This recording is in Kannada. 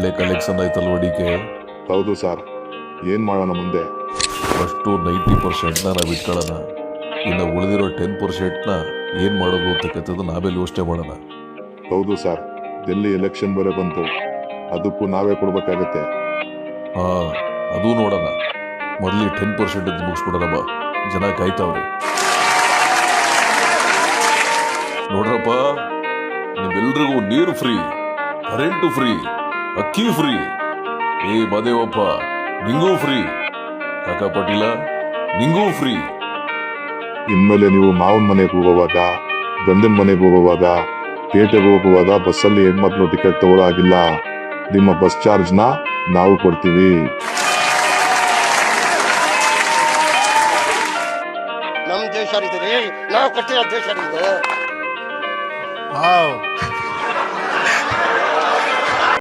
ಒಳ್ಳೆ ಕಲೆಕ್ಷನ್ ಆಯ್ತಲ್ವ ಡಿಕೆ. ಹೌದು ಸರ್, ಏನು ಮಾಡೋಣ ಮುಂದೆ? ಫಸ್ಟು 90%ನ ನಾವು ಇಟ್ಕೊಳ್ಳೋಣ, ಇನ್ನು ಉಳಿದಿರೋ 10%ನ ಏನು ಮಾಡೋದು ಅಂತಕ್ಕಂಥದ್ದು ನಾವೇ ಯೋಚನೆ ಮಾಡೋಣ. ಹೌದು ಸರ್, ಡೆಲ್ಲಿ ಎಲೆಕ್ಷನ್ ಬೇರೆ ಬಂತು, ಅದಕ್ಕೂ ನಾವೇ ಕೊಡ್ಬೇಕಾಗತ್ತೆ. ಹಾಂ, ಅದೂ ನೋಡೋಣ. ಮೊದಲಿಗೆ 10% ಮುಗಿಸ್ಬಿಡೋಣ ಬಾ, ಜನ ಕಾಯ್ತಾವ್ರೆ. ನೋಡ್ರಪ್ಪ, ನಿಮ್ಮೆಲ್ರಿಗೂ ನೀರು ಫ್ರೀ, ಕರೆಂಟು ಫ್ರೀ, ಅಕ್ಕಿ ಫ್ರೀ. ಏ ಮಾದೇವಪ್ಪ, ನಿಂಗೂ ಫ್ರೀ. ಕಾಕಾ ಪಾಟೀಲ, ನಿಂಗೂ ಫ್ರೀ. ಇನ್ಮೇಲೆ ನೀವು ಮಾವನ ಮನೆಗೆ ಹೋಗುವಾಗ, ಗಂಡನ ಮನೆಗೆ ಹೋಗುವಾಗ, ಪೇಟೆಗೆ ಹೋಗುವಾಗ ಬಸ್ಸಲ್ಲಿ ಹೆಣ್ಮಕ್ಳು ಟಿಕೆಟ್ ತಗೊಳ್ಳೋ ಆಗಿಲ್ಲ. ನಿಮ್ಮ ಬಸ್ ಚಾರ್ಜ್ನ ನಾವು ಕೊಡ್ತೀವಿ. ನಮ್ಮ ದೇಶ ರೀ, ನಾವು ಕಟ್ಟಿರೋ ದೇಶ ಇದು.